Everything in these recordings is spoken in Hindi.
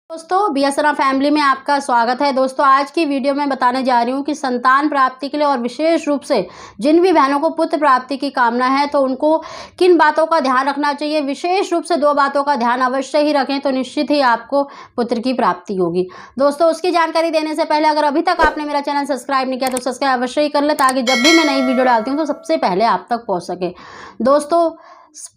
दोस्तों बीएसएनआर फैमिली में आपका स्वागत है। दोस्तों आज की वीडियो में बताने जा रही हूँ कि संतान प्राप्ति के लिए और विशेष रूप से जिन भी बहनों को पुत्र प्राप्ति की कामना है तो उनको किन बातों का ध्यान रखना चाहिए। विशेष रूप से 2 बातों का ध्यान अवश्य ही रखें तो निश्चित ही आपको पुत्र की प्राप्ति होगी। दोस्तों उसकी जानकारी देने से पहले अगर अभी तक आपने मेरा चैनल सब्सक्राइब नहीं किया तो सब्सक्राइब अवश्य ही कर ले, ताकि जब भी मैं नई वीडियो डालती हूँ तो सबसे पहले आप तक पहुँच सके। दोस्तों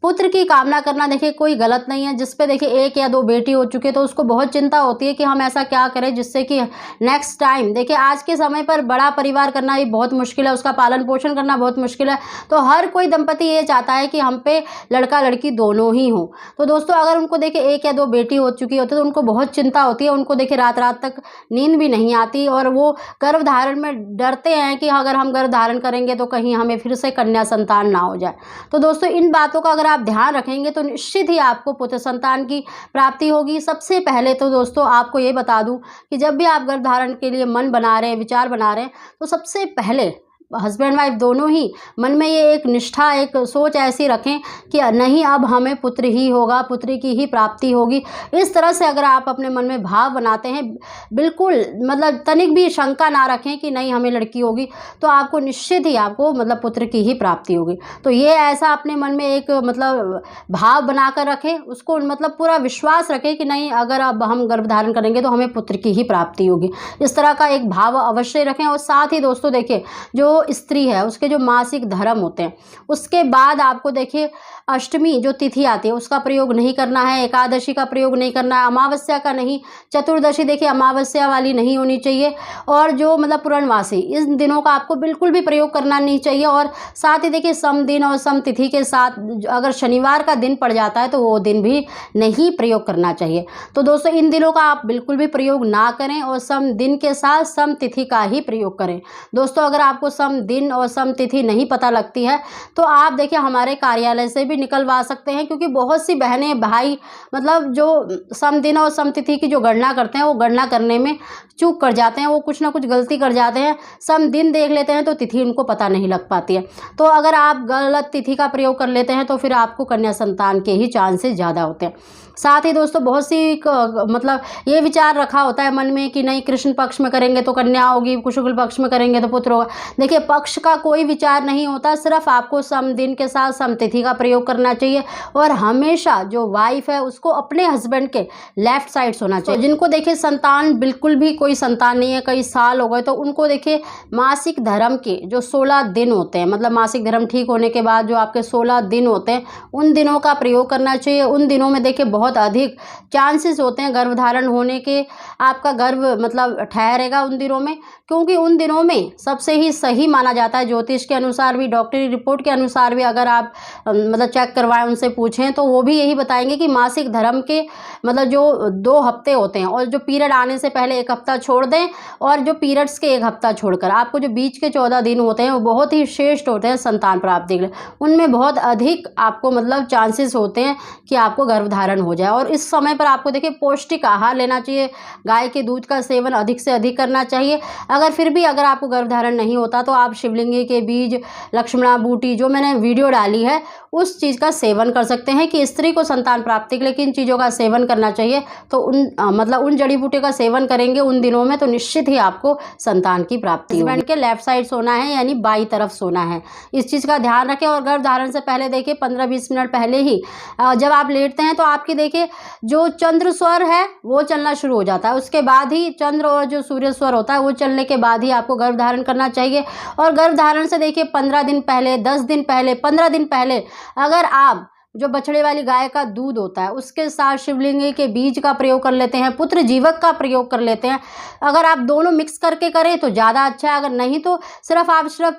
पुत्र की कामना करना देखिए कोई गलत नहीं है। जिस पे देखिए 1 या 2 बेटी हो चुके तो उसको बहुत चिंता होती है कि हम ऐसा क्या करें जिससे कि नेक्स्ट टाइम देखिए आज के समय पर बड़ा परिवार करना भी बहुत मुश्किल है, उसका पालन पोषण करना बहुत मुश्किल है। तो हर कोई दंपति ये चाहता है कि हम पे लड़का लड़की दोनों ही हो। तो दोस्तों अगर उनको देखिए 1 या 2 बेटी हो चुकी होती है तो उनको बहुत चिंता होती है, उनको देखिए रात रात तक नींद भी नहीं आती और वो गर्भधारण में डरते हैं कि अगर हम गर्भधारण करेंगे तो कहीं हमें फिर से कन्या संतान ना हो जाए। तो दोस्तों इन बातों का अगर आप ध्यान रखेंगे तो निश्चित ही आपको पुत्र संतान की प्राप्ति होगी। सबसे पहले तो दोस्तों आपको ये बता दूं कि जब भी आप गर्भधारण के लिए मन बना रहे हैं, विचार बना रहे हैं, तो सबसे पहले हस्बैंड वाइफ दोनों ही मन में ये एक निष्ठा, एक सोच ऐसी रखें कि नहीं अब हमें पुत्र ही होगा, पुत्री की ही प्राप्ति होगी। इस तरह से अगर आप अपने मन में भाव बनाते हैं, बिल्कुल मतलब तनिक भी शंका ना रखें कि नहीं हमें लड़की होगी, तो आपको निश्चित ही आपको मतलब पुत्र की ही प्राप्ति होगी। तो ये ऐसा अपने मन में एक मतलब भाव बनाकर रखें, उसको मतलब पूरा विश्वास रखें कि नहीं अगर अब हम गर्भधारण करेंगे तो हमें पुत्र की ही प्राप्ति होगी। इस तरह का एक भाव अवश्य रखें। और साथ ही दोस्तों देखिए जो स्त्री है उसके जो मासिक धर्म होते हैं उसके बाद आपको देखिए अष्टमी जो तिथि आती है उसका प्रयोग नहीं करना है, एकादशी का प्रयोग नहीं करना है, अमावस्या का नहीं, चतुर्दशी देखिए अमावस्या वाली नहीं होनी चाहिए, और जो मतलब पूर्णमासी इस दिनों का आपको बिल्कुल भी प्रयोग करना नहीं चाहिए। और साथ ही देखिए सम दिन और सम तिथि के साथ अगर शनिवार का दिन पड़ जाता है तो वो दिन भी नहीं प्रयोग करना चाहिए। तो दोस्तों इन दिनों का आप बिल्कुल भी प्रयोग ना करें और सम दिन के साथ सम तिथि का ही प्रयोग करें। दोस्तों अगर आपको सम दिन और सम तिथि नहीं पता लगती है तो आप देखिए हमारे कार्यालय से भी निकलवा सकते हैं, क्योंकि बहुत सी बहनें भाई मतलब जो सम दिन और सम तिथि की जो गणना करते हैं वो गणना करने में चूक कर जाते हैं, वो कुछ ना कुछ गलती कर जाते हैं। सम दिन देख लेते हैं तो तिथि उनको पता नहीं लग पाती है। तो अगर आप गलत तिथि का प्रयोग कर लेते हैं तो फिर आपको कन्या संतान के ही चांसेस ज़्यादा होते हैं। साथ ही दोस्तों बहुत सी मतलब ये विचार रखा होता है मन में कि नहीं कृष्ण पक्ष में करेंगे तो कन्या होगी, शुक्ल पक्ष में करेंगे तो पुत्र होगा। देखिए पक्ष का कोई विचार नहीं होता, सिर्फ आपको सम दिन के साथ सम तिथि का प्रयोग करना चाहिए। और हमेशा जो वाइफ है उसको अपने हस्बैंड के लेफ्ट साइड सोना चाहिए। जिनको देखिए संतान बिल्कुल भी कोई संतान नहीं है, कई साल हो गए, तो उनको देखिए मासिक धर्म के जो 16 दिन होते हैं, मतलब मासिक धर्म ठीक होने के बाद जो आपके 16 दिन होते हैं उन दिनों का प्रयोग करना चाहिए। उन दिनों में देखिए बहुत अधिक चांसेस होते हैं गर्भधारण होने के, आपका गर्भ मतलब ठहरेगा उन दिनों में, क्योंकि उन दिनों में सबसे ही सही माना जाता है। ज्योतिष के अनुसार भी, डॉक्टरी रिपोर्ट के अनुसार भी अगर आप मतलब चेक करवाएं, उनसे पूछें तो वो भी यही बताएंगे कि मासिक धर्म के मतलब जो 2 हफ्ते होते हैं और जो पीरियड आने से पहले 1 हफ्ता छोड़ दें और जो पीरियड्स के 1 हफ्ता छोड़कर आपको जो बीच के 14 दिन होते हैं वो बहुत ही श्रेष्ठ होते हैं संतान प्राप्ति के लिए। उनमें बहुत अधिक आपको मतलब चांसेस होते हैं कि आपको गर्भधारण हो जाए। और इस समय पर आपको देखिए पौष्टिक आहार लेना चाहिए, गाय के दूध का सेवन अधिक से अधिक करना चाहिए। अगर फिर भी अगर आपको गर्भधारण नहीं होता तो आप शिवलिंगी के बीज, लक्ष्मणा बूटी जो मैंने वीडियो डाली है उस चीज़ का सेवन कर सकते हैं कि स्त्री को संतान प्राप्ति के लिए किन चीज़ों का सेवन करना चाहिए। तो उन जड़ी बूटी का सेवन करेंगे उन दिनों में तो निश्चित ही आपको संतान की प्राप्ति होगी। हस्बैंड के लेफ्ट साइड सोना है यानी बाई तरफ सोना है, इस चीज़ का ध्यान रखें। और गर्भधारण से पहले देखिए 15-20 मिनट पहले ही जब आप लेटते हैं तो आपकी देखिए जो चंद्र स्वर है वो चलना शुरू हो जाता है, उसके बाद ही चंद्र और जो सूर्य स्वर होता है वो चलने के बाद ही आपको गर्भधारण करना चाहिए। और गर्भधारण से देखिए 15 दिन पहले, 10 दिन पहले, 15 दिन पहले अगर आप जो बछड़े वाली गाय का दूध होता है उसके साथ शिवलिंगी के बीज का प्रयोग कर लेते हैं, पुत्र जीवक का प्रयोग कर लेते हैं। अगर आप दोनों मिक्स करके करें तो ज़्यादा अच्छा है, अगर नहीं तो सिर्फ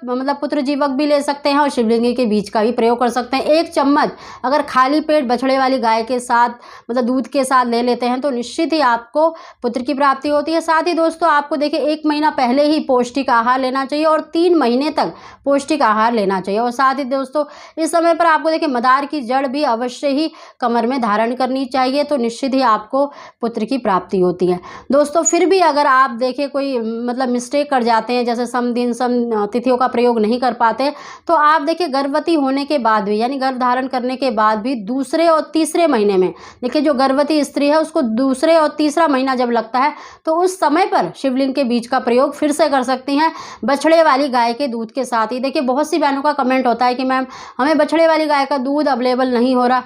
मतलब पुत्र जीवक भी ले सकते हैं और शिवलिंगी के बीज का भी प्रयोग कर सकते हैं। 1 चम्मच अगर खाली पेट बछड़े वाली गाय के साथ मतलब दूध के साथ ले लेते हैं तो निश्चित ही आपको पुत्र की प्राप्ति होती है। साथ ही दोस्तों आपको देखिए 1 महीना पहले ही पौष्टिक आहार लेना चाहिए और 3 महीने तक पौष्टिक आहार लेना चाहिए। और साथ ही दोस्तों इस समय पर आपको देखिए मदार की जड़ छड़ भी अवश्य ही कमर में धारण करनी चाहिए, तो निश्चित ही आपको पुत्र की प्राप्ति होती है। दोस्तों फिर भी अगर आप देखें कोई मतलब मिस्टेक कर जाते हैं, जैसे सम दिन सम तिथियों का प्रयोग नहीं कर पाते, तो आप देखिए गर्भवती होने के बाद भी यानी गर्भ धारण करने के बाद भी दूसरे और तीसरे महीने में, देखिए जो गर्भवती स्त्री है उसको दूसरे और तीसरा महीना जब लगता है तो उस समय पर शिवलिंग के बीज का प्रयोग फिर से कर सकती हैं, बछड़े वाली गाय के दूध के साथ ही। देखिए बहुत सी बहनों का कमेंट होता है कि मैम हमें बछड़े वाली गाय का दूध अवेलेबल नहीं हो रहा।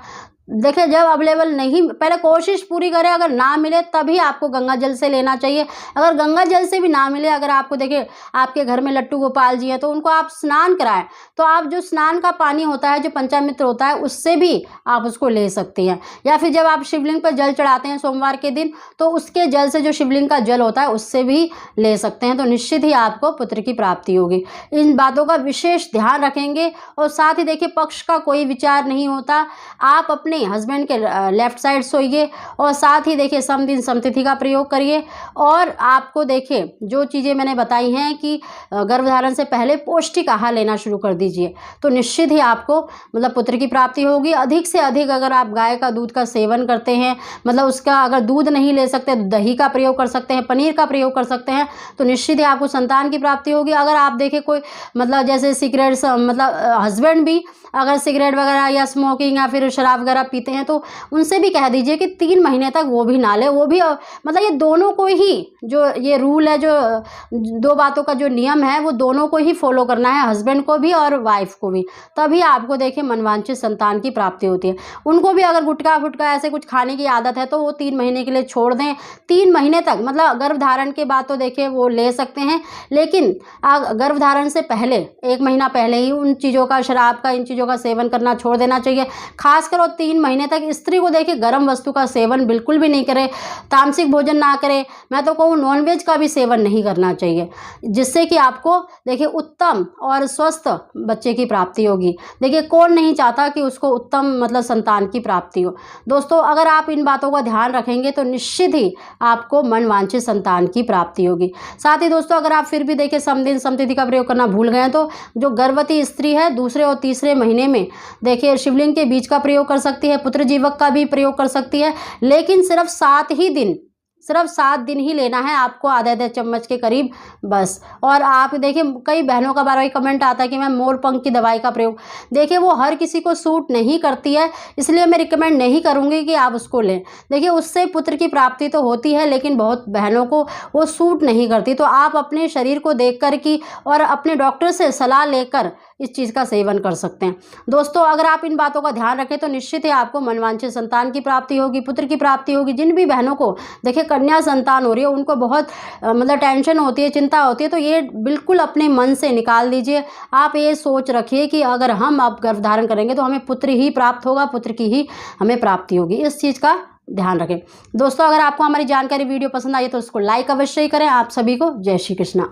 देखिए जब अवेलेबल नहीं, पहले कोशिश पूरी करें, अगर ना मिले तभी आपको गंगा जल से लेना चाहिए। अगर गंगा जल से भी ना मिले, अगर आपको देखिए आपके घर में लट्टू गोपाल जी हैं तो उनको आप स्नान कराएं, तो आप जो स्नान का पानी होता है, जो पंचामृत होता है, उससे भी आप उसको ले सकती हैं। या फिर जब आप शिवलिंग पर जल चढ़ाते हैं सोमवार के दिन, तो उसके जल से, जो शिवलिंग का जल होता है, उससे भी ले सकते हैं, तो निश्चित ही आपको पुत्र की प्राप्ति होगी। इन बातों का विशेष ध्यान रखेंगे। और साथ ही देखिए पक्ष का कोई विचार नहीं होता, आप अपने हस्बैंड के लेफ्ट साइड सोइए और साथ ही देखिए सम दिन सम तिथि का प्रयोग करिए। और आपको देखिए जो चीज़ें मैंने बताई हैं कि गर्भधारण से पहले पौष्टिक आहार लेना शुरू कर दीजिए, तो निश्चित ही आपको मतलब पुत्र की प्राप्ति होगी। अधिक से अधिक अगर आप गाय का दूध का सेवन करते हैं, मतलब उसका अगर दूध नहीं ले सकते, दही का प्रयोग कर सकते हैं, पनीर का प्रयोग कर सकते हैं, तो निश्चित ही आपको संतान की प्राप्ति होगी। अगर आप देखें कोई मतलब जैसे सिगरेट, मतलब हस्बैंड भी अगर सिगरेट वगैरह या स्मोकिंग या फिर शराब वगैरह पीते हैं, तो उनसे भी कह दीजिए कि 3 महीने तक वो भी ना ले। वो भी मतलब ये दोनों को ही, जो ये रूल है, जो 2 बातों का जो नियम है, वो दोनों को ही फॉलो करना है, हस्बैंड को भी और वाइफ को भी, तभी आपको देखिए मनवांछित संतान की प्राप्ति होती है। उनको भी अगर गुटखा फुटका ऐसे कुछ खाने की आदत है तो वो 3 महीने के लिए छोड़ दें। 3 महीने तक मतलब गर्भधारण के बाद तो देखिए वो ले सकते हैं, लेकिन गर्भधारण से पहले 1 महीना पहले ही उन चीज़ों का, शराब का, इन चीज़ों का सेवन करना छोड़ देना चाहिए। खासकर वो 3 महीने तक स्त्री को देखिए गर्म वस्तु का सेवन बिल्कुल भी नहीं करे, तामसिक भोजन ना करे, मैं तो कहूँ नॉनवेज का भी सेवन नहीं करना चाहिए, जिससे कि आपको देखिए उत्तम और स्वस्थ बच्चे की प्राप्ति होगी। देखिए कौन नहीं चाहता कि उसको उत्तम मतलब संतान की प्राप्ति हो। दोस्तों अगर आप इन बातों का ध्यान रखेंगे तो निश्चित ही आपको मनवांछित संतान की प्राप्ति होगी। साथ ही दोस्तों अगर आप फिर भी देखिए सम दिन सम तिथि का प्रयोग करना भूल गए हैं, तो जो गर्भवती स्त्री है दूसरे और तीसरे महीने में देखिए शिवलिंग के बीज का प्रयोग कर सकती है, पुत्र जीवक का भी प्रयोग कर सकती है, लेकिन सिर्फ 7 दिन ही लेना है आपको, आधे चम्मच के करीब बस। और आप देखिए कई बहनों का बार बार कमेंट आता है कि मैं मोरपंख की दवाई का प्रयोग, देखिए वो हर किसी को सूट नहीं करती है, इसलिए मैं रिकमेंड नहीं करूँगी कि आप उसको लें। देखिए उससे पुत्र की प्राप्ति तो होती है, लेकिन बहुत बहनों को वो सूट नहीं करती, तो आप अपने शरीर को देख कर की और अपने डॉक्टर से सलाह लेकर इस चीज़ का सेवन कर सकते हैं। दोस्तों अगर आप इन बातों का ध्यान रखें तो निश्चित ही आपको मनवांछित संतान की प्राप्ति होगी, पुत्र की प्राप्ति होगी। जिन भी बहनों को देखिए कन्या संतान हो रही है, उनको बहुत मतलब टेंशन होती है, चिंता होती है, तो ये बिल्कुल अपने मन से निकाल दीजिए। आप ये सोच रखिए कि अगर हम अब गर्भ धारण करेंगे तो हमें पुत्र ही प्राप्त होगा, पुत्र की ही हमें प्राप्ति होगी, इस चीज़ का ध्यान रखें। दोस्तों अगर आपको हमारी जानकारी वीडियो पसंद आई तो उसको लाइक अवश्य ही करें। आप सभी को जय श्री कृष्णा।